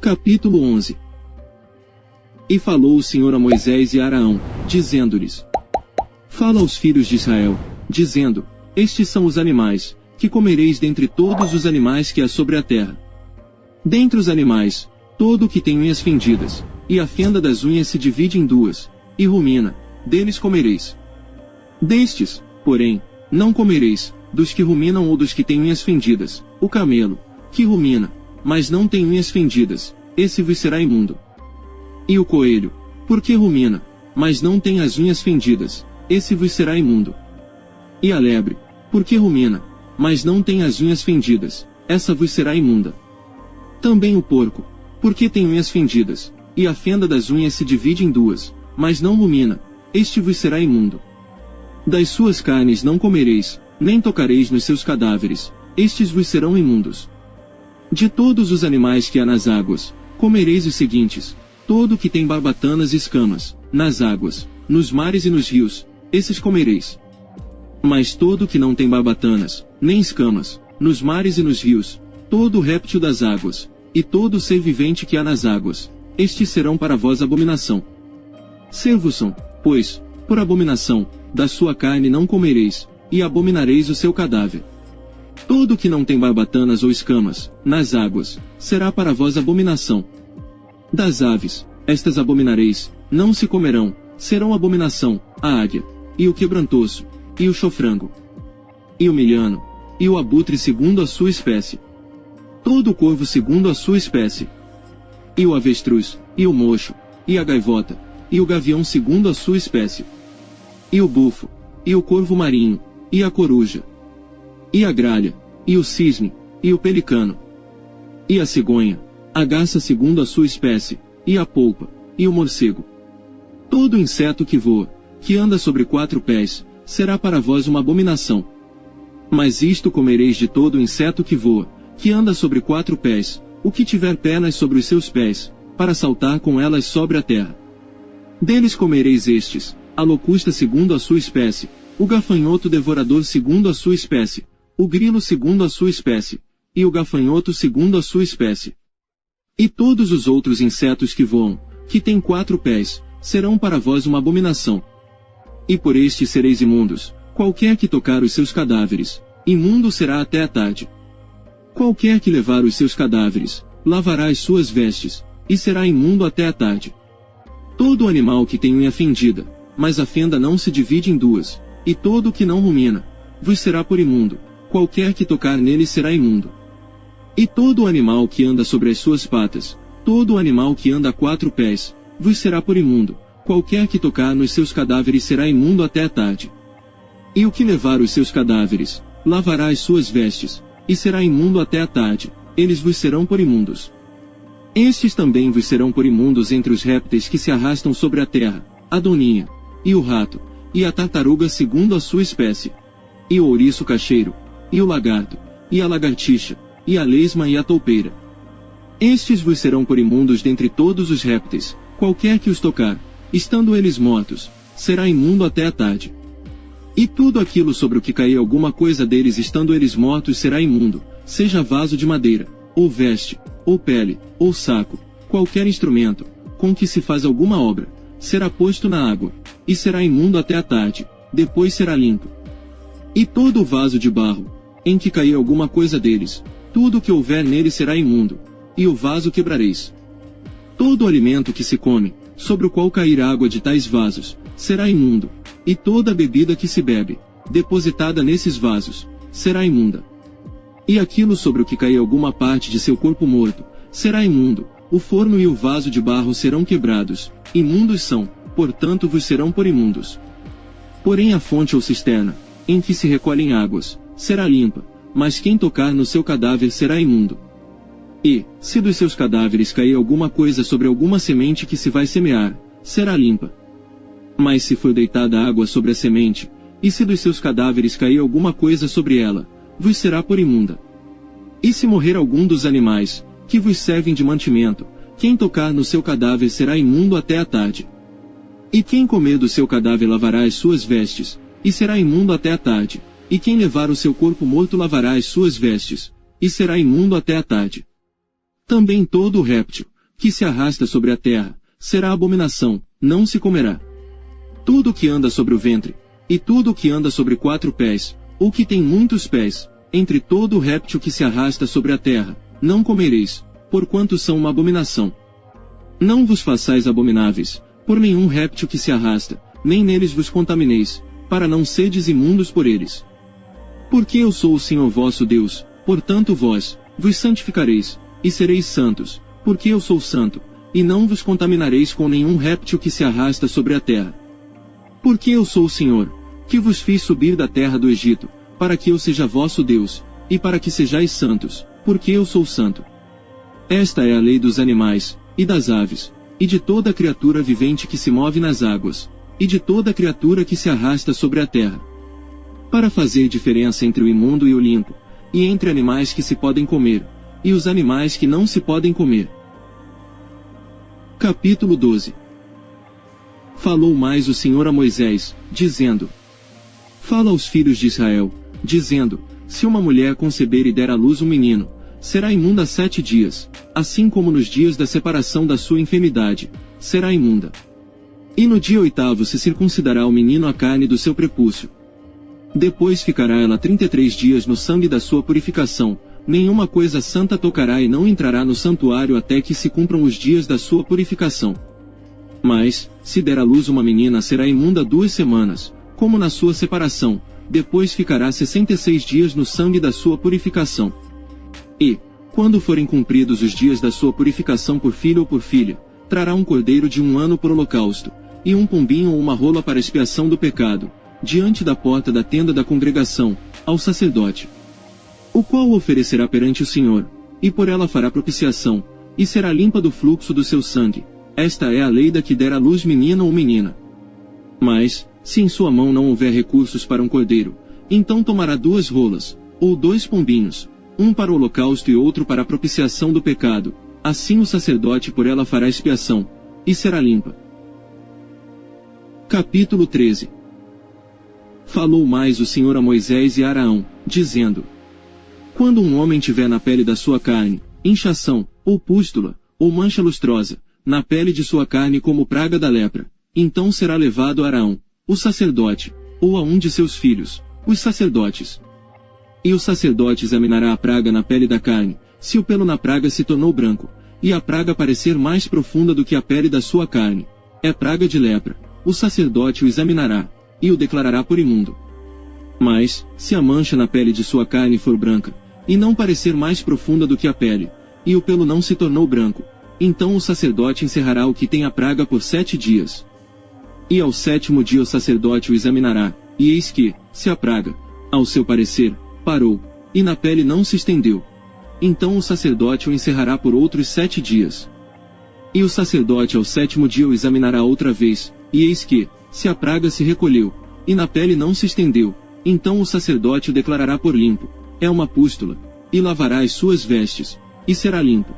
Capítulo 11. E falou o Senhor a Moisés e a Araão, dizendo-lhes: Fala aos filhos de Israel, dizendo: Estes são os animais, que comereis dentre todos os animais que há sobre a terra. Dentre os animais, todo o que tem unhas fendidas, e a fenda das unhas se divide em duas, e rumina, deles comereis. Destes, porém, não comereis, dos que ruminam ou dos que têm unhas fendidas, o camelo, que rumina, mas não tem unhas fendidas, esse vos será imundo. E o coelho, porque rumina, mas não tem as unhas fendidas, esse vos será imundo. E a lebre, porque rumina, mas não tem as unhas fendidas, essa vos será imunda. Também o porco, porque tem unhas fendidas, e a fenda das unhas se divide em duas, mas não rumina, este vos será imundo. Das suas carnes não comereis, nem tocareis nos seus cadáveres, estes vos serão imundos. De todos os animais que há nas águas, comereis os seguintes: todo que tem barbatanas e escamas, nas águas, nos mares e nos rios, esses comereis. Mas todo que não tem barbatanas, nem escamas, nos mares e nos rios, todo réptil das águas, e todo ser vivente que há nas águas, estes serão para vós abominação. Ser-vos-ão, pois, por abominação, da sua carne não comereis, e abominareis o seu cadáver. Todo que não tem barbatanas ou escamas, nas águas, será para vós abominação. Das aves, estas abominareis, não se comerão, serão abominação, a águia, e o quebrantoso, e o chofrango, e o milhano, e o abutre segundo a sua espécie. Todo o corvo segundo a sua espécie. E o avestruz, e o mocho, e a gaivota, e o gavião segundo a sua espécie. E o bufo, e o corvo marinho, e a coruja, e a gralha, e o cisne, e o pelicano, e a cigonha, a garça segundo a sua espécie, e a polpa, e o morcego. Todo inseto que voa, que anda sobre 4 pés, será para vós uma abominação. Mas isto comereis de todo inseto que voa, que anda sobre 4 pés, o que tiver pernas sobre os seus pés, para saltar com elas sobre a terra. Deles comereis estes: a locusta segundo a sua espécie, o gafanhoto devorador segundo a sua espécie, o grilo segundo a sua espécie, e o gafanhoto segundo a sua espécie. E todos os outros insetos que voam, que têm 4 pés, serão para vós uma abominação. E por estes sereis imundos: qualquer que tocar os seus cadáveres, imundo será até a tarde. Qualquer que levar os seus cadáveres, lavará as suas vestes, e será imundo até a tarde. Todo animal que tem unha fendida, mas a fenda não se divide em duas, e todo o que não rumina, vos será por imundo, qualquer que tocar nele será imundo. E todo o animal que anda sobre as suas patas, todo o animal que anda a 4 pés, vos será por imundo, qualquer que tocar nos seus cadáveres será imundo até a tarde. E o que levar os seus cadáveres, lavará as suas vestes, e será imundo até a tarde, eles vos serão por imundos. Estes também vos serão por imundos entre os répteis que se arrastam sobre a terra: a doninha, e o rato, e a tartaruga segundo a sua espécie, e o ouriço cacheiro, e o lagarto, e a lagartixa, e a lesma e a toupeira. Estes vos serão por imundos dentre todos os répteis: qualquer que os tocar, estando eles mortos, será imundo até a tarde. E tudo aquilo sobre o que cair alguma coisa deles estando eles mortos será imundo, seja vaso de madeira, ou veste, ou pele, ou saco, qualquer instrumento, com que se faz alguma obra, será posto na água, e será imundo até a tarde, depois será limpo. E todo o vaso de barro, em que cair alguma coisa deles, tudo o que houver nele será imundo, e o vaso quebrareis. Todo o alimento que se come, sobre o qual cair água de tais vasos, será imundo, e toda a bebida que se bebe, depositada nesses vasos, será imunda. E aquilo sobre o que cair alguma parte de seu corpo morto, será imundo, o forno e o vaso de barro serão quebrados, imundos são, portanto vos serão por imundos. Porém a fonte ou cisterna, em que se recolhem águas, será limpa, mas quem tocar no seu cadáver será imundo. E, se dos seus cadáveres cair alguma coisa sobre alguma semente que se vai semear, será limpa. Mas se for deitada água sobre a semente, e se dos seus cadáveres cair alguma coisa sobre ela, vos será por imunda. E se morrer algum dos animais, que vos servem de mantimento, quem tocar no seu cadáver será imundo até a tarde. E quem comer do seu cadáver lavará as suas vestes, e será imundo até a tarde, e quem levar o seu corpo morto lavará as suas vestes, e será imundo até a tarde. Também todo o réptil, que se arrasta sobre a terra, será abominação, não se comerá. Tudo o que anda sobre o ventre, e tudo o que anda sobre 4 pés, ou que tem muitos pés, entre todo o réptil que se arrasta sobre a terra, não comereis, porquanto são uma abominação. Não vos façais abomináveis, por nenhum réptil que se arrasta, nem neles vos contamineis, para não sedes imundos por eles. Porque eu sou o Senhor vosso Deus, portanto vós, vos santificareis, e sereis santos, porque eu sou santo, e não vos contaminareis com nenhum réptil que se arrasta sobre a terra. Porque eu sou o Senhor, que vos fiz subir da terra do Egito, para que eu seja vosso Deus, e para que sejais santos, porque eu sou santo. Esta é a lei dos animais, e das aves, e de toda criatura vivente que se move nas águas, e de toda criatura que se arrasta sobre a terra. Para fazer diferença entre o imundo e o limpo, e entre animais que se podem comer, e os animais que não se podem comer. Capítulo 12. Falou mais o Senhor a Moisés, dizendo: Fala aos filhos de Israel, dizendo: Se uma mulher conceber e der à luz um menino, será imunda 7 dias, assim como nos dias da separação da sua enfermidade, será imunda. E no dia 8º se circuncidará o menino a carne do seu prepúcio. Depois ficará ela 33 dias no sangue da sua purificação, nenhuma coisa santa tocará e não entrará no santuário até que se cumpram os dias da sua purificação. Mas, se der à luz uma menina será imunda 2 semanas, como na sua separação, depois ficará 66 dias no sangue da sua purificação. E, quando forem cumpridos os dias da sua purificação por filho ou por filha, trará um cordeiro de 1 ano por holocausto, e um pombinho ou uma rola para expiação do pecado, diante da porta da tenda da congregação, ao sacerdote. O qual o oferecerá perante o Senhor, e por ela fará propiciação, e será limpa do fluxo do seu sangue. Esta é a lei da que der à luz menino ou menina. Mas, se em sua mão não houver recursos para um cordeiro, então tomará 2 rolas, ou 2 pombinhos, um para o holocausto e outro para a propiciação do pecado. Assim o sacerdote por ela fará expiação, e será limpa. Capítulo 13. Falou mais o Senhor a Moisés e a Araão, dizendo: Quando um homem tiver na pele da sua carne, inchação, ou pústula, ou mancha lustrosa, na pele de sua carne como praga da lepra, então será levado a Araão, o sacerdote, ou a um de seus filhos, os sacerdotes. E o sacerdote examinará a praga na pele da carne, se o pelo na praga se tornou branco, e a praga parecer mais profunda do que a pele da sua carne, é praga de lepra, o sacerdote o examinará, e o declarará por imundo. Mas, se a mancha na pele de sua carne for branca, e não parecer mais profunda do que a pele, e o pelo não se tornou branco, então o sacerdote encerrará o que tem a praga por 7 dias. E ao 7º dia o sacerdote o examinará, e eis que, se a praga, ao seu parecer, parou, e na pele não se estendeu, então o sacerdote o encerrará por outros 7 dias. E o sacerdote ao 7º dia o examinará outra vez, e eis que, se a praga se recolheu, e na pele não se estendeu, então o sacerdote o declarará por limpo, é uma pústula, e lavará as suas vestes, e será limpo.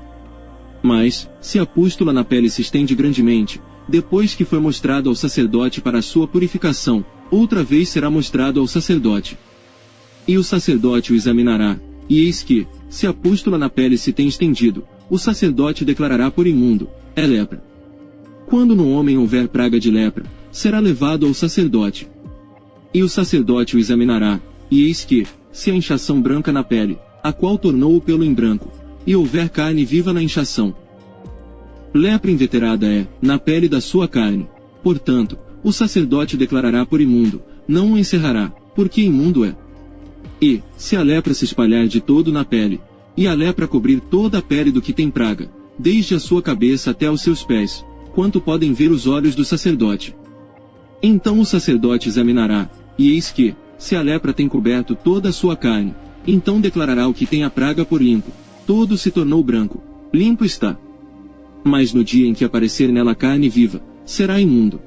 Mas, se a pústula na pele se estende grandemente, depois que foi mostrado ao sacerdote para a sua purificação, outra vez será mostrado ao sacerdote. E o sacerdote o examinará, e eis que, se a pústula na pele se tem estendido, o sacerdote declarará por imundo, é lepra. Quando no homem houver praga de lepra, será levado ao sacerdote. E o sacerdote o examinará, e eis que, se a inchação branca na pele, a qual tornou o pelo em branco, e houver carne viva na inchação. Lepra inveterada é, na pele da sua carne. Portanto, o sacerdote declarará por imundo, não o encerrará, porque imundo é. E, se a lepra se espalhar de todo na pele, e a lepra cobrir toda a pele do que tem praga, desde a sua cabeça até aos seus pés, quanto podem ver os olhos do sacerdote. Então o sacerdote examinará, e eis que, se a lepra tem coberto toda a sua carne, então declarará o que tem a praga por limpo, todo se tornou branco, limpo está. Mas no dia em que aparecer nela carne viva, será imundo.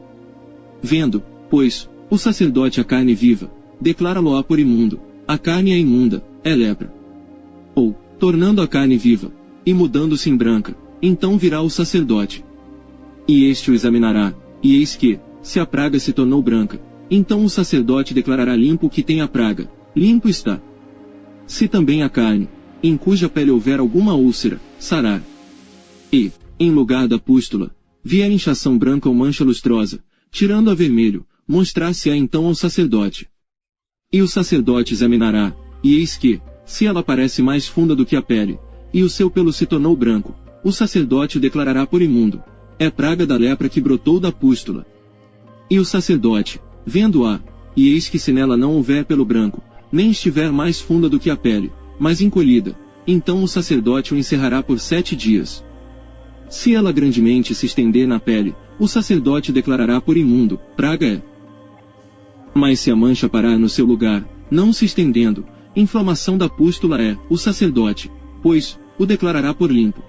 Vendo, pois, o sacerdote a carne viva, declara-lo-á por imundo, a carne é imunda, é lepra. Ou, tornando a carne viva, e mudando-se em branca, então virá o sacerdote. E este o examinará, e eis que, se a praga se tornou branca, então o sacerdote declarará limpo o que tem a praga, limpo está. Se também a carne, em cuja pele houver alguma úlcera, sarar. E, em lugar da pústula, vier inchação branca ou mancha lustrosa, tirando a vermelho, mostrar-se-á então ao sacerdote. E o sacerdote examinará, e eis que, se ela parece mais funda do que a pele, e o seu pelo se tornou branco, o sacerdote o declarará por imundo. É praga da lepra que brotou da pústula. E o sacerdote, vendo-a, e eis que se nela não houver pelo branco, nem estiver mais funda do que a pele, mas encolhida, então o sacerdote o encerrará por 7 dias. Se ela grandemente se estender na pele, o sacerdote declarará por imundo, praga é. Mas se a mancha parar no seu lugar, não se estendendo, inflamação da pústula é, o sacerdote, pois, o declarará por limpo.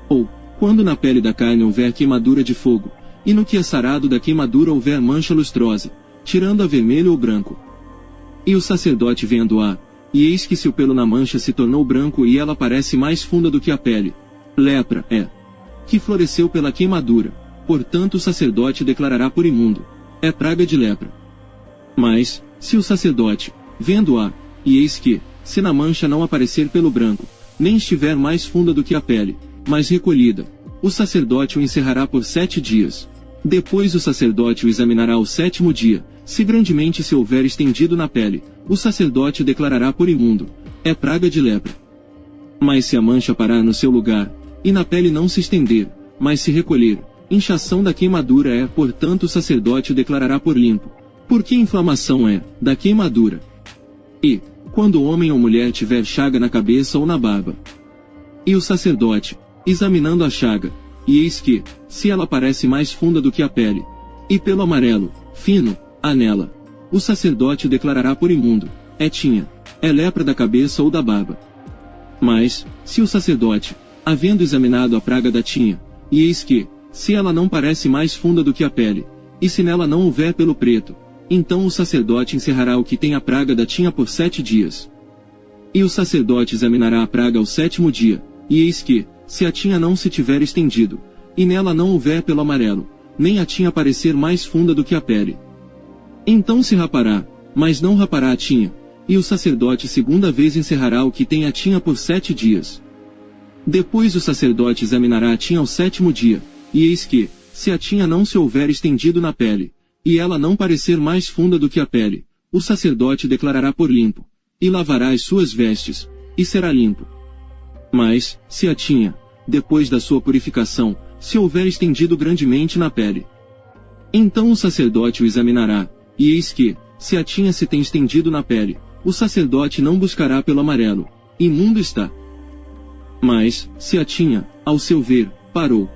Ou, quando na pele da carne houver queimadura de fogo, e no que é sarado da queimadura houver mancha lustrosa, tirando a vermelho ou branco. E o sacerdote vendo-a, e eis que se o pelo na mancha se tornou branco e ela parece mais funda do que a pele, lepra é, que floresceu pela queimadura, portanto o sacerdote declarará por imundo, é praga de lepra. Mas, se o sacerdote, vendo-a, e eis que, se na mancha não aparecer pelo branco, nem estiver mais funda do que a pele, mas recolhida, o sacerdote o encerrará por 7 dias. Depois o sacerdote o examinará ao 7º dia, se grandemente se houver estendido na pele, o sacerdote o declarará por imundo, é praga de lepra. Mas se a mancha parar no seu lugar, e na pele não se estender, mas se recolher, inchação da queimadura é, portanto o sacerdote o declarará por limpo, porque inflamação é, da queimadura. E, quando homem ou mulher tiver chaga na cabeça ou na barba, e o sacerdote, examinando a chaga, e eis que, se ela parece mais funda do que a pele, e pelo amarelo, fino, há nela, o sacerdote o declarará por imundo, é lepra da cabeça ou da barba. Mas, se o sacerdote, havendo examinado a praga da tinha, e eis que, se ela não parece mais funda do que a pele, e se nela não houver pelo preto, então o sacerdote encerrará o que tem a praga da tinha por 7 dias. E o sacerdote examinará a praga ao 7º dia, e eis que, se a tinha não se tiver estendido, e nela não houver pelo amarelo, nem a tinha parecer mais funda do que a pele, então se rapará, mas não rapará a tinha, e o sacerdote segunda vez encerrará o que tem a tinha por 7 dias. Depois o sacerdote examinará a tinha ao 7º dia, e eis que, se a tinha não se houver estendido na pele, e ela não parecer mais funda do que a pele, o sacerdote declarará por limpo, e lavará as suas vestes, e será limpo. Mas, se a tinha, depois da sua purificação, se houver estendido grandemente na pele, então o sacerdote o examinará, e eis que, se a tinha se tem estendido na pele, o sacerdote não buscará pelo amarelo, imundo está. Mas, se a tinha, ao seu ver, parou,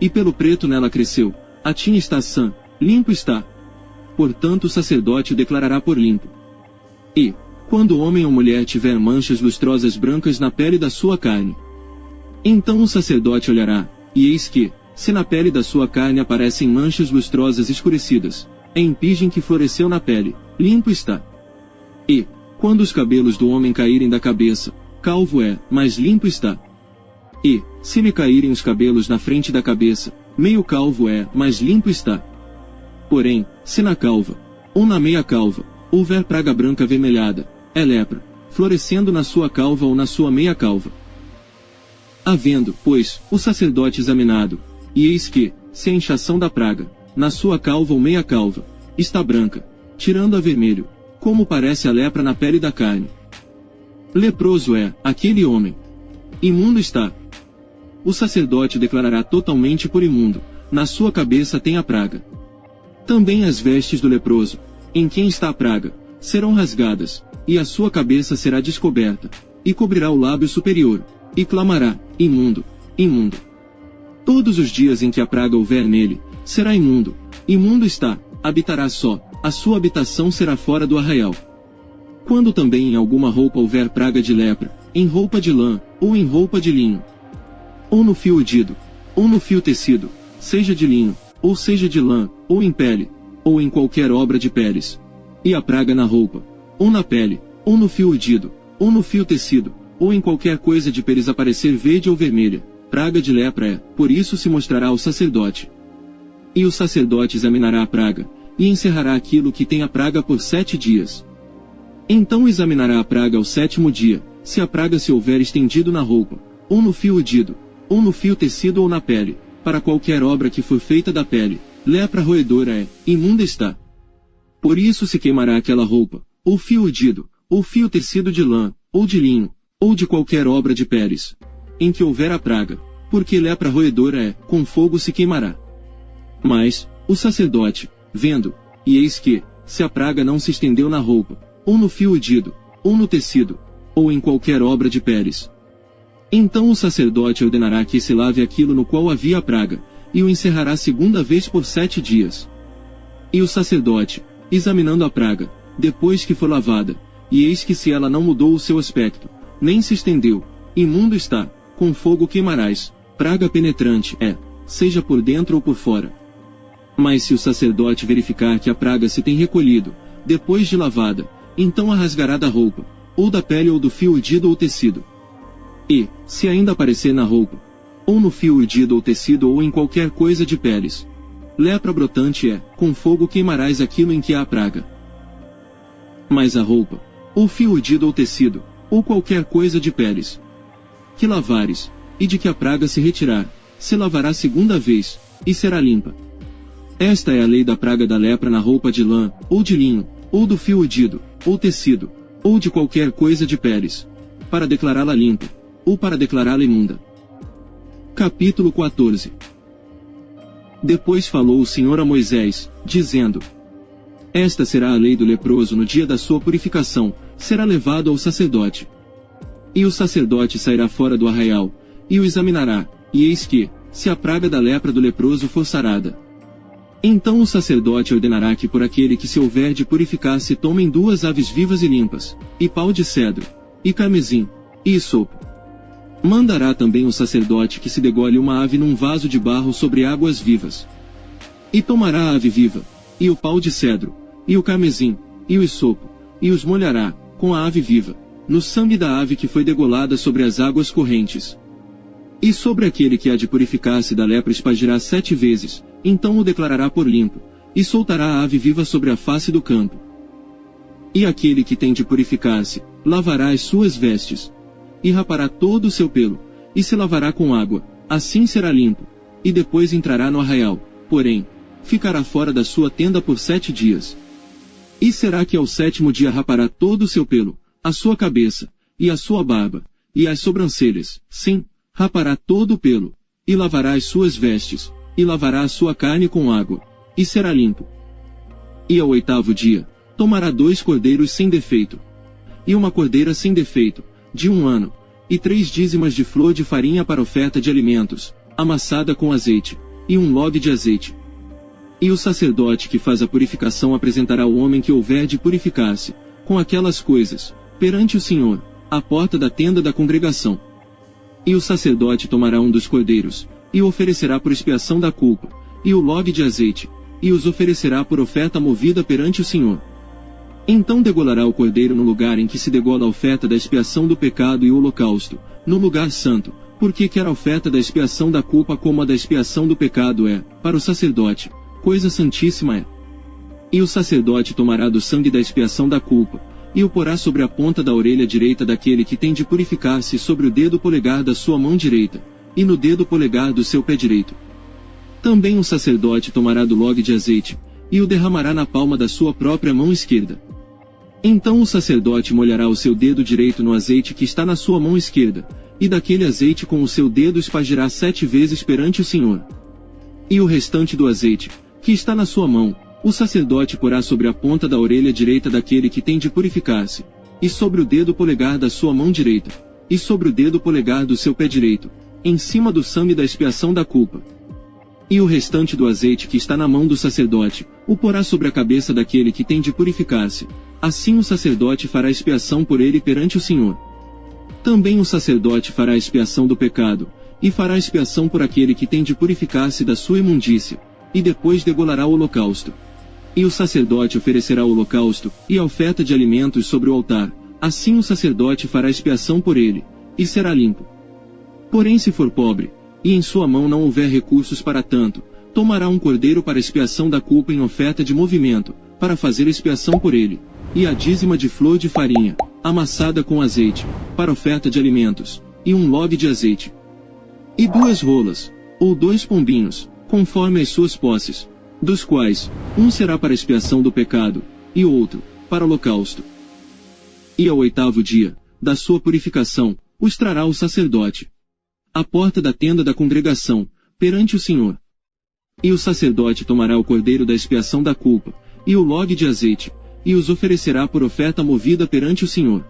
e pelo preto nela cresceu, a tinha está sã, limpo está. Portanto o sacerdote o declarará por limpo. E, quando homem ou mulher tiver manchas lustrosas brancas na pele da sua carne, então o sacerdote olhará, e eis que, se na pele da sua carne aparecem manchas lustrosas escurecidas, é impigem que floresceu na pele, limpo está. E, quando os cabelos do homem caírem da cabeça, calvo é, mas limpo está. E, se lhe caírem os cabelos na frente da cabeça, meio calvo é, mas limpo está. Porém, se na calva, ou na meia calva, houver praga branca avermelhada, é lepra, florescendo na sua calva ou na sua meia calva. Havendo, pois, o sacerdote examinado, e eis que, se a inchação da praga, na sua calva ou meia calva, está branca, tirando a vermelho, como parece a lepra na pele da carne, leproso é, aquele homem. Imundo está. O sacerdote declarará totalmente por imundo, na sua cabeça tem a praga. Também as vestes do leproso, em quem está a praga, serão rasgadas, e a sua cabeça será descoberta, e cobrirá o lábio superior, e clamará, imundo, imundo. Todos os dias em que a praga houver nele, será imundo, imundo está, habitará só, a sua habitação será fora do arraial. Quando também em alguma roupa houver praga de lepra, em roupa de lã, ou em roupa de linho, ou no fio urdido, ou no fio tecido, seja de linho, ou seja de lã, ou em pele, ou em qualquer obra de peles, e a praga na roupa, ou na pele, ou no fio urdido, ou no fio tecido, ou em qualquer coisa de peles aparecer verde ou vermelha, praga de lepra é, por isso se mostrará ao sacerdote. E o sacerdote examinará a praga, e encerrará aquilo que tem a praga por 7 dias. Então examinará a praga ao 7º dia, se a praga se houver estendido na roupa, ou no fio urdido, ou no fio tecido ou na pele, para qualquer obra que for feita da pele, lepra roedora é, imunda está. Por isso se queimará aquela roupa, ou fio urdido, ou fio tecido de lã, ou de linho, ou de qualquer obra de peles, em que houver a praga, porque lepra roedora é, com fogo se queimará. Mas, o sacerdote, vendo, e eis que, se a praga não se estendeu na roupa, ou no fio urdido, ou no tecido, ou em qualquer obra de peles, então o sacerdote ordenará que se lave aquilo no qual havia a praga, e o encerrará segunda vez por 7 dias. E o sacerdote, examinando a praga, depois que for lavada, e eis que se ela não mudou o seu aspecto, nem se estendeu, imundo está, com fogo queimarás, praga penetrante é, seja por dentro ou por fora. Mas se o sacerdote verificar que a praga se tem recolhido, depois de lavada, então a rasgará da roupa, ou da pele ou do fio urdido ou tecido. E, se ainda aparecer na roupa, ou no fio urdido ou tecido ou em qualquer coisa de peles, lepra brotante é, com fogo queimarás aquilo em que há a praga. Mas a roupa, ou fio urdido ou tecido, ou qualquer coisa de peles, que lavares, e de que a praga se retirar, se lavará segunda vez, e será limpa. Esta é a lei da praga da lepra na roupa de lã, ou de linho, ou do fio urdido, ou tecido, ou de qualquer coisa de peles, para declará-la limpa, ou para declará-la imunda. Capítulo 14. Depois falou o Senhor a Moisés, dizendo: Esta será a lei do leproso no dia da sua purificação, será levado ao sacerdote. E o sacerdote sairá fora do arraial, e o examinará, e eis que, se a praga da lepra do leproso for sarada, então o sacerdote ordenará que por aquele que se houver de purificar se tomem 2 aves vivas e limpas, e pau de cedro, e carmesim, e isopo. Mandará também o sacerdote que se degole uma ave num vaso de barro sobre águas vivas. E tomará a ave viva, e o pau de cedro, e o carmesim, e o isopo, e os molhará, com a ave viva, no sangue da ave que foi degolada sobre as águas correntes. E sobre aquele que há de purificar-se da lepra espargirá 7 vezes, então o declarará por limpo, e soltará a ave viva sobre a face do campo. E aquele que tem de purificar-se, lavará as suas vestes, e rapará todo o seu pelo, e se lavará com água, assim será limpo, e depois entrará no arraial, porém, ficará fora da sua tenda por 7 dias. E será que ao 7º dia rapará todo o seu pelo, a sua cabeça, e a sua barba, e as sobrancelhas, sim, rapará todo o pelo, e lavará as suas vestes, e lavará a sua carne com água, e será limpo. E ao 8º dia, tomará 2 cordeiros sem defeito, e uma cordeira sem defeito, de 1 ano, e 3 dízimas de flor de farinha para oferta de alimentos, amassada com azeite, e 1 log de azeite. E o sacerdote que faz a purificação apresentará o homem que houver de purificar-se, com aquelas coisas, perante o Senhor, à porta da tenda da congregação. E o sacerdote tomará um dos cordeiros, e o oferecerá por expiação da culpa, e o log de azeite, e os oferecerá por oferta movida perante o Senhor. Então degolará o cordeiro no lugar em que se degola a oferta da expiação do pecado e o holocausto, no lugar santo, porque quer a oferta da expiação da culpa como a da expiação do pecado é, para o sacerdote, coisa santíssima é. E o sacerdote tomará do sangue da expiação da culpa, e o porá sobre a ponta da orelha direita daquele que tem de purificar-se sobre o dedo polegar da sua mão direita, e no dedo polegar do seu pé direito. Também o sacerdote tomará do log de azeite, e o derramará na palma da sua própria mão esquerda. Então o sacerdote molhará o seu dedo direito no azeite que está na sua mão esquerda, e daquele azeite com o seu dedo espargirá 7 vezes perante o Senhor. E o restante do azeite, que está na sua mão, o sacerdote porá sobre a ponta da orelha direita daquele que tem de purificar-se, e sobre o dedo polegar da sua mão direita, e sobre o dedo polegar do seu pé direito, em cima do sangue da expiação da culpa. E o restante do azeite que está na mão do sacerdote, o porá sobre a cabeça daquele que tem de purificar-se. Assim o sacerdote fará expiação por ele perante o Senhor. Também o sacerdote fará expiação do pecado, e fará expiação por aquele que tem de purificar-se da sua imundícia, e depois degolará o holocausto. E o sacerdote oferecerá o holocausto, e a oferta de alimentos sobre o altar, assim o sacerdote fará expiação por ele, e será limpo. Porém se for pobre, e em sua mão não houver recursos para tanto, tomará um cordeiro para expiação da culpa em oferta de movimento, para fazer expiação por ele, e a dízima de flor de farinha, amassada com azeite, para oferta de alimentos, e 1 log de azeite. e 2 rolas, ou 2 pombinhos, conforme as suas posses, dos quais, um será para expiação do pecado, e outro, para holocausto. E ao 8º dia, da sua purificação, os trará o sacerdote à porta da tenda da congregação, perante o Senhor. E o sacerdote tomará o cordeiro da expiação da culpa, e o log de azeite, e os oferecerá por oferta movida perante o Senhor.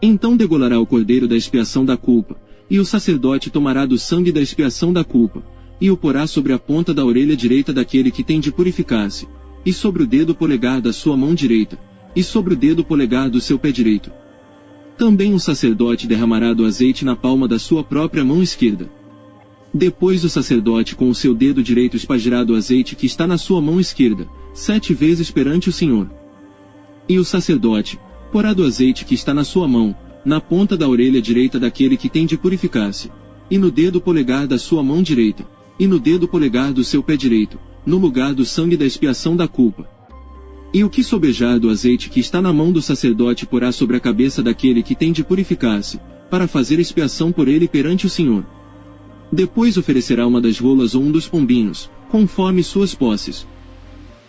Então degolará o cordeiro da expiação da culpa, e o sacerdote tomará do sangue da expiação da culpa, e o porá sobre a ponta da orelha direita daquele que tem de purificar-se, e sobre o dedo polegar da sua mão direita, e sobre o dedo polegar do seu pé direito. Também o sacerdote derramará do azeite na palma da sua própria mão esquerda. Depois o sacerdote com o seu dedo direito espargirá do azeite que está na sua mão esquerda, 7 vezes perante o Senhor. E o sacerdote porá do azeite que está na sua mão, na ponta da orelha direita daquele que tem de purificar-se, e no dedo polegar da sua mão direita, e no dedo polegar do seu pé direito, no lugar do sangue da expiação da culpa. E o que sobejar do azeite que está na mão do sacerdote porá sobre a cabeça daquele que tem de purificar-se, para fazer expiação por ele perante o Senhor. Depois oferecerá uma das rolas ou um dos pombinhos, conforme suas posses.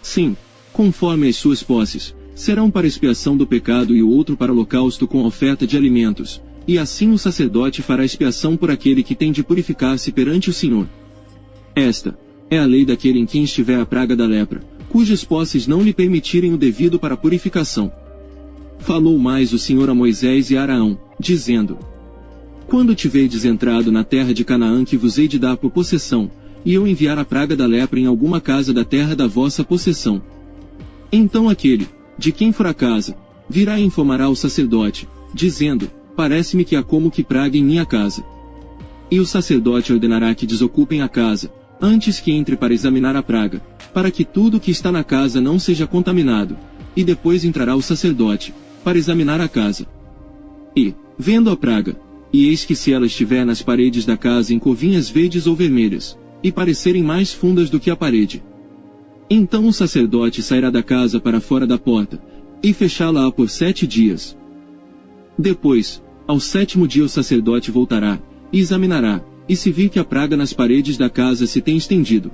Sim, conforme as suas posses, serão para expiação do pecado e o outro para holocausto com oferta de alimentos, e assim o sacerdote fará expiação por aquele que tem de purificar-se perante o Senhor. Esta é a lei daquele em quem estiver a praga da lepra, cujas posses não lhe permitirem o devido para a purificação. Falou mais o Senhor a Moisés e a Araão, dizendo: Quando tiverdes entrado na terra de Canaã que vos hei de dar por possessão, e eu enviar a praga da lepra em alguma casa da terra da vossa possessão, então aquele, de quem for a casa, virá e informará ao sacerdote, dizendo: Parece-me que há como que praga em minha casa. E o sacerdote ordenará que desocupem a casa, antes que entre para examinar a praga, para que tudo o que está na casa não seja contaminado, e depois entrará o sacerdote, para examinar a casa. E, vendo a praga, e eis que se ela estiver nas paredes da casa em covinhas verdes ou vermelhas, e parecerem mais fundas do que a parede, então o sacerdote sairá da casa para fora da porta, e fechá-la por 7 dias. Depois, ao 7º dia o sacerdote voltará, e examinará, e se vir que a praga nas paredes da casa se tem estendido,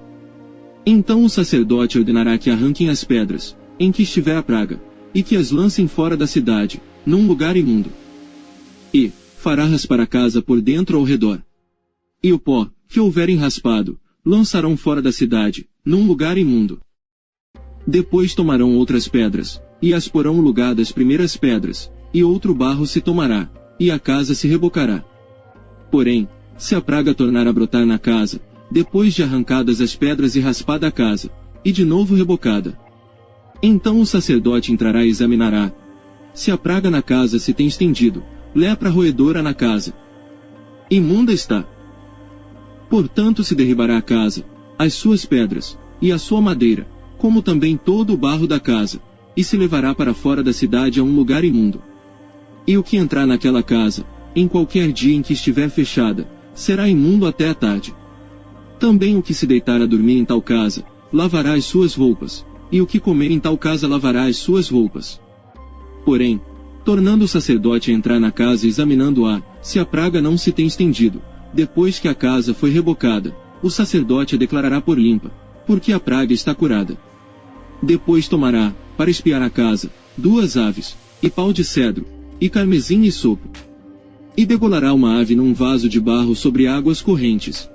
então o sacerdote ordenará que arranquem as pedras, em que estiver a praga, e que as lancem fora da cidade, num lugar imundo. E fará raspar a casa por dentro ao redor. E o pó, que houverem raspado, lançarão fora da cidade, num lugar imundo. Depois tomarão outras pedras, e as porão no lugar das primeiras pedras, e outro barro se tomará, e a casa se rebocará. Porém, se a praga tornar a brotar na casa, depois de arrancadas as pedras e raspada a casa, e de novo rebocada, então o sacerdote entrará e examinará. Se a praga na casa se tem estendido, lepra roedora na casa, imunda está. Portanto se derribará a casa, as suas pedras, e a sua madeira, como também todo o barro da casa, e se levará para fora da cidade a um lugar imundo. E o que entrar naquela casa, em qualquer dia em que estiver fechada, será imundo até a tarde. Também o que se deitar a dormir em tal casa, lavará as suas roupas, e o que comer em tal casa lavará as suas roupas. Porém, tornando o sacerdote a entrar na casa examinando-a, se a praga não se tem estendido, depois que a casa foi rebocada, o sacerdote a declarará por limpa, porque a praga está curada. Depois tomará, para espiar a casa, 2 aves, e pau de cedro, e carmesim e sopo. E degolará uma ave num vaso de barro sobre águas correntes.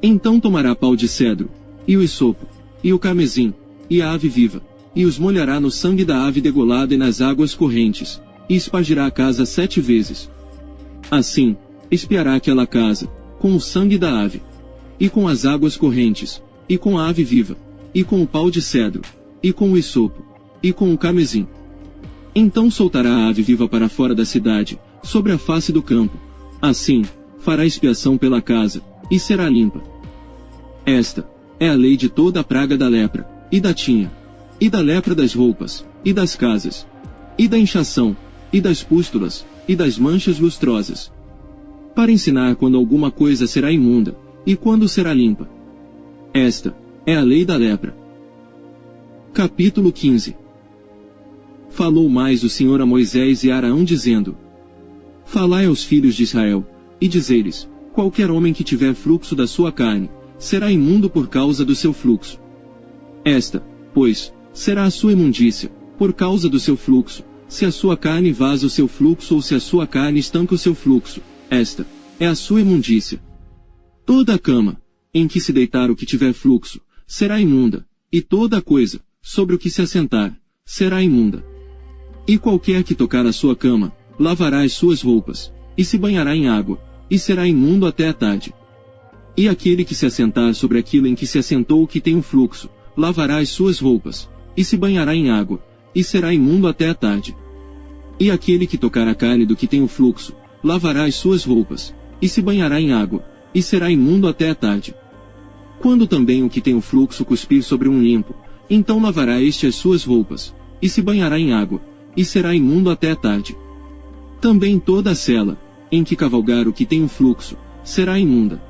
Então tomará pau de cedro, e o isopo, e o carmesim, e a ave viva, e os molhará no sangue da ave degolada e nas águas correntes, e espargirá a casa 7 vezes. Assim, espiará aquela casa, com o sangue da ave, e com as águas correntes, e com a ave viva, e com o pau de cedro, e com o isopo, e com o carmesim. Então soltará a ave viva para fora da cidade, sobre a face do campo. Assim, fará expiação pela casa, e será limpa. Esta é a lei de toda a praga da lepra, e da tinha, e da lepra das roupas, e das casas, e da inchação, e das pústulas, e das manchas lustrosas, para ensinar quando alguma coisa será imunda, e quando será limpa. Esta é a lei da lepra. Capítulo 15. Falou mais o Senhor a Moisés e a Araão dizendo: Falai aos filhos de Israel, e dizei-lhes: qualquer homem que tiver fluxo da sua carne, será imundo por causa do seu fluxo. Esta, pois, será a sua imundícia, por causa do seu fluxo, se a sua carne vaza o seu fluxo ou se a sua carne estanca o seu fluxo, esta é a sua imundícia. Toda a cama, em que se deitar o que tiver fluxo, será imunda, e toda a coisa, sobre o que se assentar, será imunda. E qualquer que tocar a sua cama, lavará as suas roupas, e se banhará em água, e será imundo até a tarde. E aquele que se assentar sobre aquilo em que se assentou o que tem o fluxo, lavará as suas roupas, e se banhará em água, e será imundo até a tarde. E aquele que tocar a carne do que tem o fluxo, lavará as suas roupas, e se banhará em água, e será imundo até a tarde. Quando também o que tem o fluxo cuspir sobre um limpo, então lavará este as suas roupas, e se banhará em água, e será imundo até a tarde. Também toda a sela, em que cavalgar o que tem o fluxo, será imunda.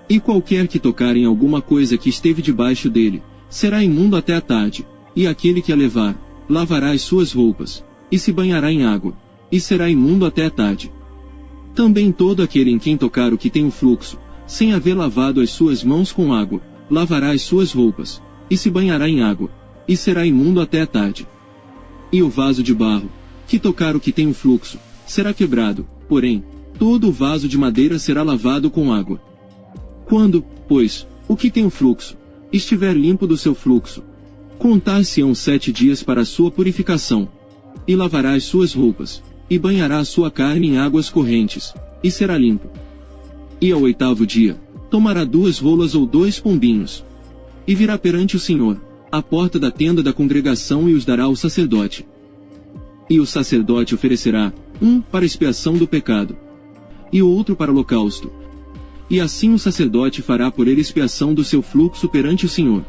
E qualquer que tocar em alguma coisa que esteve debaixo dele, será imundo até a tarde, e aquele que a levar, lavará as suas roupas, e se banhará em água, e será imundo até a tarde. Também todo aquele em quem tocar o que tem o fluxo, sem haver lavado as suas mãos com água, lavará as suas roupas, e se banhará em água, e será imundo até a tarde. E o vaso de barro, que tocar o que tem o fluxo, será quebrado, porém, todo o vaso de madeira será lavado com água. Quando, pois, o que tem o fluxo, estiver limpo do seu fluxo, contar-se-ão 7 dias para a sua purificação, e lavará as suas roupas, e banhará a sua carne em águas correntes, e será limpo. E ao 8º dia, tomará 2 rolas ou 2 pombinhos, e virá perante o Senhor, à porta da tenda da congregação e os dará ao sacerdote. E o sacerdote oferecerá, um para expiação do pecado, e o outro para holocausto. E assim o sacerdote fará por ele expiação do seu fluxo perante o Senhor.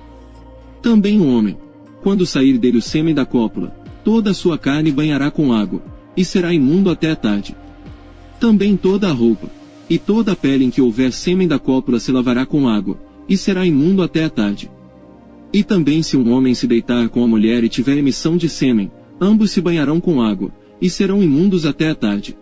Também o homem, quando sair dele o sêmen da cópula, toda a sua carne banhará com água, e será imundo até a tarde. Também toda a roupa, e toda a pele em que houver sêmen da cópula se lavará com água, e será imundo até a tarde. E também se um homem se deitar com a mulher e tiver emissão de sêmen, ambos se banharão com água, e serão imundos até a tarde.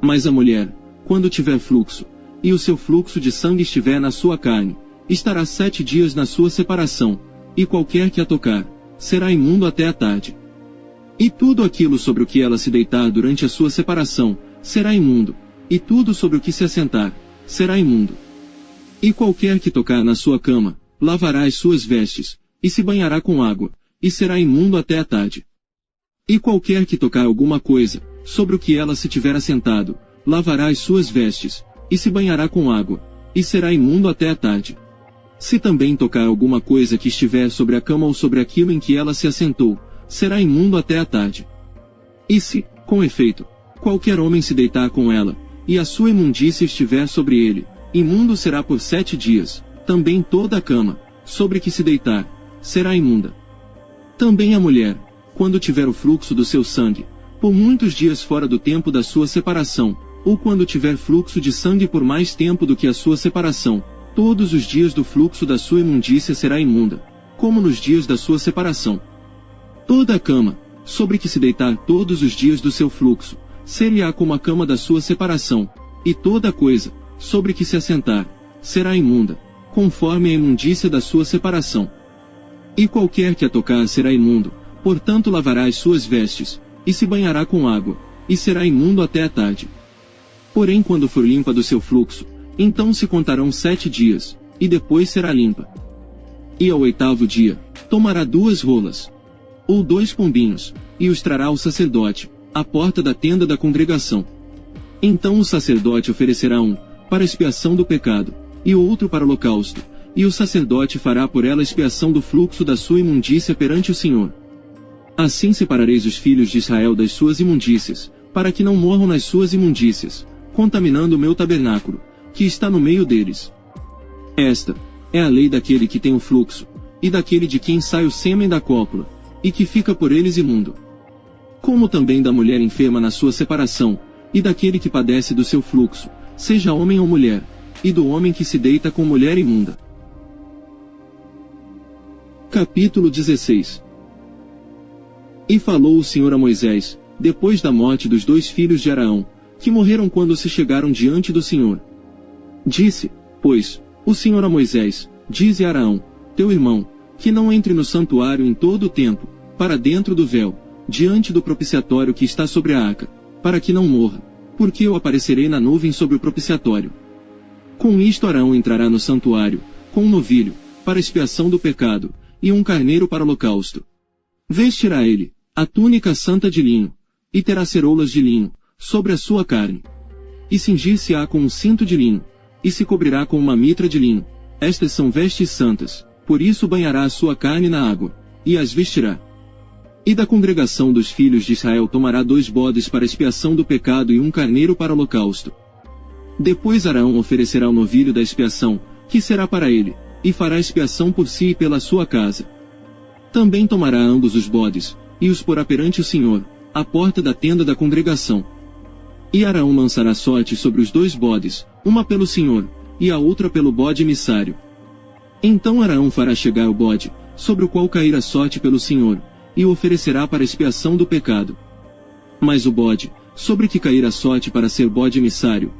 Mas a mulher, quando tiver fluxo, e o seu fluxo de sangue estiver na sua carne, estará 7 dias na sua separação, e qualquer que a tocar, será imundo até a tarde. E tudo aquilo sobre o que ela se deitar durante a sua separação, será imundo, e tudo sobre o que se assentar, será imundo. E qualquer que tocar na sua cama, lavará as suas vestes, e se banhará com água, e será imundo até a tarde. E qualquer que tocar alguma coisa, sobre o que ela se tiver assentado, lavará as suas vestes, e se banhará com água, e será imundo até a tarde. Se também tocar alguma coisa que estiver sobre a cama ou sobre aquilo em que ela se assentou, será imundo até a tarde. E se, com efeito, qualquer homem se deitar com ela, e a sua imundícia estiver sobre ele, imundo será por 7 dias, também toda a cama, sobre que se deitar, será imunda. Também a mulher, quando tiver o fluxo do seu sangue, por muitos dias fora do tempo da sua separação, ou quando tiver fluxo de sangue por mais tempo do que a sua separação, todos os dias do fluxo da sua imundícia será imunda, como nos dias da sua separação. Toda a cama, sobre que se deitar todos os dias do seu fluxo, ser-lhe-á como a cama da sua separação, e toda coisa, sobre que se assentar, será imunda, conforme a imundícia da sua separação. E qualquer que a tocar será imundo, portanto lavará as suas vestes, e se banhará com água, e será imundo até a tarde. Porém quando for limpa do seu fluxo, então se contarão 7 dias, e depois será limpa. E ao 8º dia, tomará 2 rolas, ou 2 pombinhos, e os trará ao sacerdote, à porta da tenda da congregação. Então o sacerdote oferecerá um, para expiação do pecado, e o outro para holocausto, e o sacerdote fará por ela expiação do fluxo da sua imundícia perante o Senhor. Assim separareis os filhos de Israel das suas imundícias, para que não morram nas suas imundícias, contaminando o meu tabernáculo, que está no meio deles. Esta é a lei daquele que tem o fluxo, e daquele de quem sai o sêmen da cópula, e que fica por eles imundo. Como também da mulher enferma na sua separação, e daquele que padece do seu fluxo, seja homem ou mulher, e do homem que se deita com mulher imunda. Capítulo 16. E falou o Senhor a Moisés, depois da morte dos 2 filhos de Araão, que morreram quando se chegaram diante do Senhor. Disse, pois, o Senhor a Moisés: dize a Araão, teu irmão, que não entre no santuário em todo o tempo, para dentro do véu, diante do propiciatório que está sobre a arca, para que não morra, porque eu aparecerei na nuvem sobre o propiciatório. Com isto Araão entrará no santuário, com um novilho, para expiação do pecado, e um carneiro para holocausto. Vestirá ele a túnica santa de linho, e terá ceroulas de linho sobre a sua carne. E cingir-se-á com um cinto de linho, e se cobrirá com uma mitra de linho. Estas são vestes santas, por isso banhará a sua carne na água, e as vestirá. E da congregação dos filhos de Israel tomará 2 bodes para expiação do pecado e um carneiro para holocausto. Depois Araão oferecerá o novilho da expiação, que será para ele, e fará expiação por si e pela sua casa. Também tomará ambos os bodes, e os porá perante o Senhor, à porta da tenda da congregação. E Araão lançará sorte sobre os 2 bodes, uma pelo Senhor, e a outra pelo bode emissário. Então Araão fará chegar o bode, sobre o qual cair a sorte pelo Senhor, e o oferecerá para expiação do pecado. Mas o bode, sobre que cair a sorte para ser bode emissário,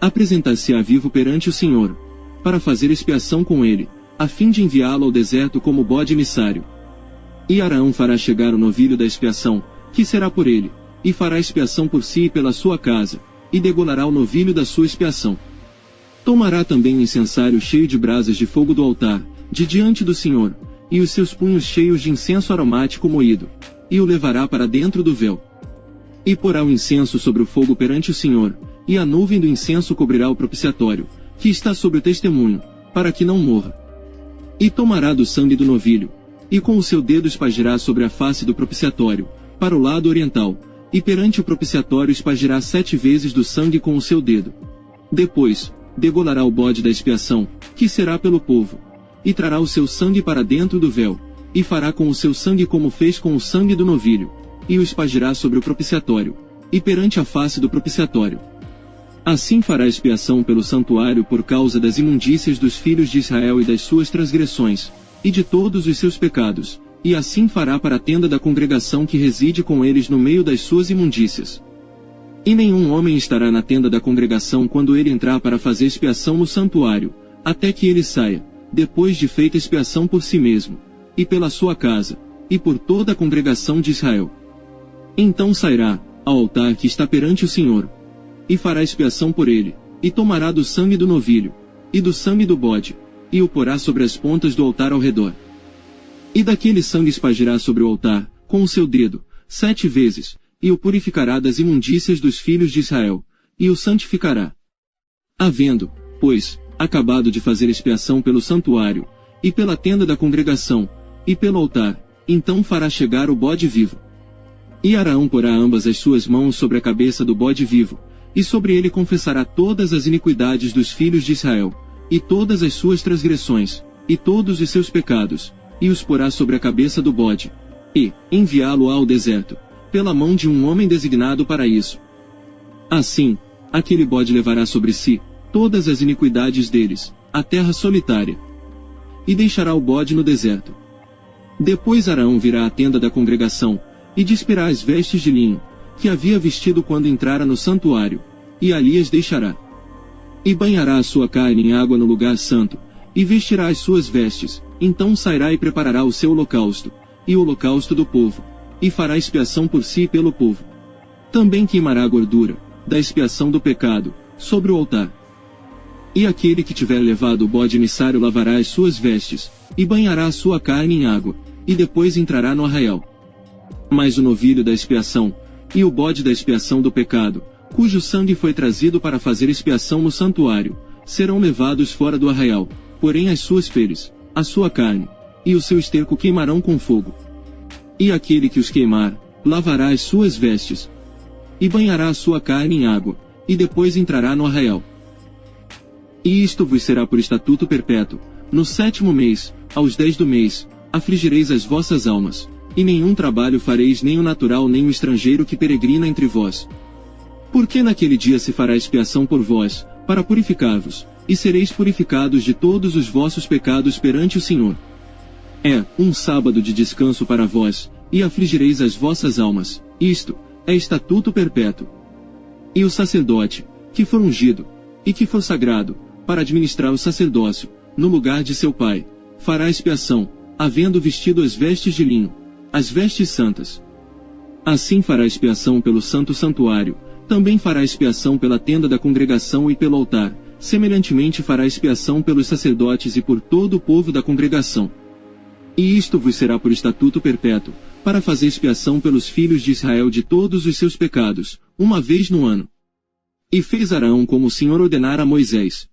apresentar-se-á vivo perante o Senhor, para fazer expiação com ele, a fim de enviá-lo ao deserto como bode emissário. E Araão fará chegar o novilho da expiação, que será por ele, e fará expiação por si e pela sua casa, e degolará o novilho da sua expiação. Tomará também um incensário cheio de brasas de fogo do altar, de diante do Senhor, e os seus punhos cheios de incenso aromático moído, e o levará para dentro do véu. E porá o incenso sobre o fogo perante o Senhor, e a nuvem do incenso cobrirá o propiciatório, que está sobre o testemunho, para que não morra. E tomará do sangue do novilho, e com o seu dedo espargirá sobre a face do propiciatório, para o lado oriental, e perante o propiciatório espargirá 7 vezes do sangue com o seu dedo. Depois, degolará o bode da expiação, que será pelo povo, e trará o seu sangue para dentro do véu, e fará com o seu sangue como fez com o sangue do novilho, e o espargirá sobre o propiciatório, e perante a face do propiciatório. Assim fará expiação pelo santuário por causa das imundícias dos filhos de Israel e das suas transgressões, e de todos os seus pecados, e assim fará para a tenda da congregação que reside com eles no meio das suas imundícias. E nenhum homem estará na tenda da congregação quando ele entrar para fazer expiação no santuário, até que ele saia, depois de feita expiação por si mesmo, e pela sua casa, e por toda a congregação de Israel. Então sairá ao altar que está perante o Senhor, e fará expiação por ele, e tomará do sangue do novilho, e do sangue do bode, e o porá sobre as pontas do altar ao redor. E daquele sangue espargirá sobre o altar, com o seu dedo, 7 vezes, e o purificará das imundícias dos filhos de Israel, e o santificará. Havendo, pois, acabado de fazer expiação pelo santuário, e pela tenda da congregação, e pelo altar, então fará chegar o bode vivo. E Araão porá ambas as suas mãos sobre a cabeça do bode vivo, e sobre ele confessará todas as iniquidades dos filhos de Israel, e todas as suas transgressões, e todos os seus pecados, e os porá sobre a cabeça do bode, e enviá-lo ao deserto, pela mão de um homem designado para isso. Assim, aquele bode levará sobre si todas as iniquidades deles, a terra solitária, e deixará o bode no deserto. Depois Araão virá à tenda da congregação, e despirá as vestes de linho, que havia vestido quando entrara no santuário, e ali as deixará. E banhará a sua carne em água no lugar santo, e vestirá as suas vestes, então sairá e preparará o seu holocausto, e o holocausto do povo, e fará expiação por si e pelo povo. Também queimará a gordura, da expiação do pecado, sobre o altar. E aquele que tiver levado o bode emissário lavará as suas vestes, e banhará a sua carne em água, e depois entrará no arraial. Mas o novilho da expiação, e o bode da expiação do pecado, cujo sangue foi trazido para fazer expiação no santuário, serão levados fora do arraial, porém as suas peles, a sua carne, e o seu esterco queimarão com fogo. E aquele que os queimar, lavará as suas vestes, e banhará a sua carne em água, e depois entrará no arraial. E isto vos será por estatuto perpétuo: no 7º mês, aos 10 do mês, afligireis as vossas almas, e nenhum trabalho fareis, nem o natural nem o estrangeiro que peregrina entre vós. Porque naquele dia se fará expiação por vós, para purificar-vos, e sereis purificados de todos os vossos pecados perante o Senhor. É um sábado de descanso para vós, e afligireis as vossas almas. Isto é estatuto perpétuo. E o sacerdote, que for ungido, e que for sagrado, para administrar o sacerdócio, no lugar de seu pai. Fará expiação, havendo vestido as vestes de linho, as vestes santas. Assim fará expiação pelo santo santuário, também fará expiação pela tenda da congregação e pelo altar, semelhantemente fará expiação pelos sacerdotes e por todo o povo da congregação. E isto vos será por estatuto perpétuo, para fazer expiação pelos filhos de Israel de todos os seus pecados, uma vez no ano. E fez Arão como o Senhor ordenara a Moisés.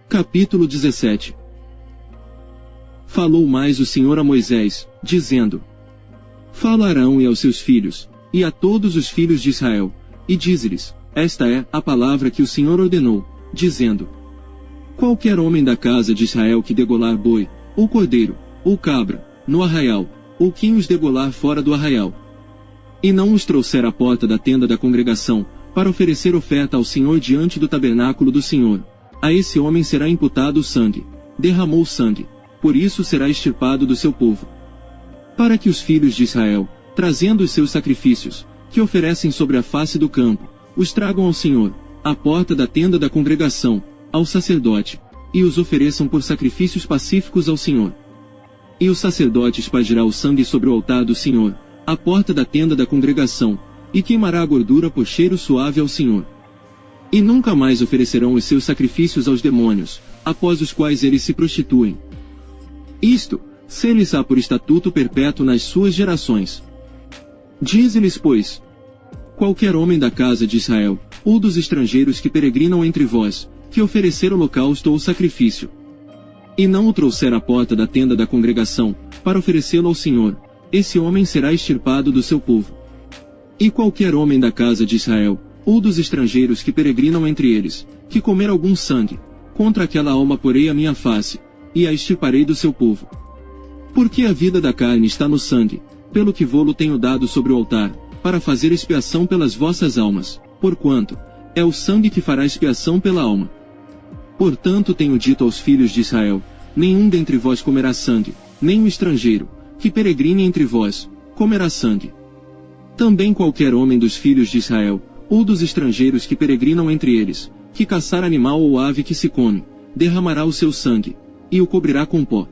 Capítulo 17. Falou mais o Senhor a Moisés, dizendo: Fala a Arão e aos seus filhos, e a todos os filhos de Israel, e dize-lhes: Esta é a palavra que o Senhor ordenou, dizendo: Qualquer homem da casa de Israel que degolar boi, ou cordeiro, ou cabra, no arraial, ou quem os degolar fora do arraial, e não os trouxer à porta da tenda da congregação, para oferecer oferta ao Senhor diante do tabernáculo do Senhor, a esse homem será imputado o sangue. Derramou sangue, por isso será extirpado do seu povo. Para que os filhos de Israel, trazendo os seus sacrifícios, que oferecem sobre a face do campo, os tragam ao Senhor, à porta da tenda da congregação, ao sacerdote, e os ofereçam por sacrifícios pacíficos ao Senhor. E o sacerdote espargirá o sangue sobre o altar do Senhor, à porta da tenda da congregação, e queimará a gordura por cheiro suave ao Senhor. E nunca mais oferecerão os seus sacrifícios aos demônios, após os quais eles se prostituem. Isto ser-lhes-á por estatuto perpétuo nas suas gerações. Dize-lhes, pois: Qualquer homem da casa de Israel, ou dos estrangeiros que peregrinam entre vós, que oferecer holocausto ou sacrifício, e não o trouxer à porta da tenda da congregação, para oferecê-lo ao Senhor, esse homem será extirpado do seu povo. E qualquer homem da casa de Israel, ou dos estrangeiros que peregrinam entre eles, que comer algum sangue, contra aquela alma porei a minha face, e a extirparei do seu povo. Porque a vida da carne está no sangue, pelo que vô-lo tenho dado sobre o altar, para fazer expiação pelas vossas almas, porquanto é o sangue que fará expiação pela alma. Portanto tenho dito aos filhos de Israel: nenhum dentre vós comerá sangue, nem um estrangeiro, que peregrine entre vós, comerá sangue. Também qualquer homem dos filhos de Israel, ou dos estrangeiros que peregrinam entre eles, que caçar animal ou ave que se come, derramará o seu sangue, e o cobrirá com pó.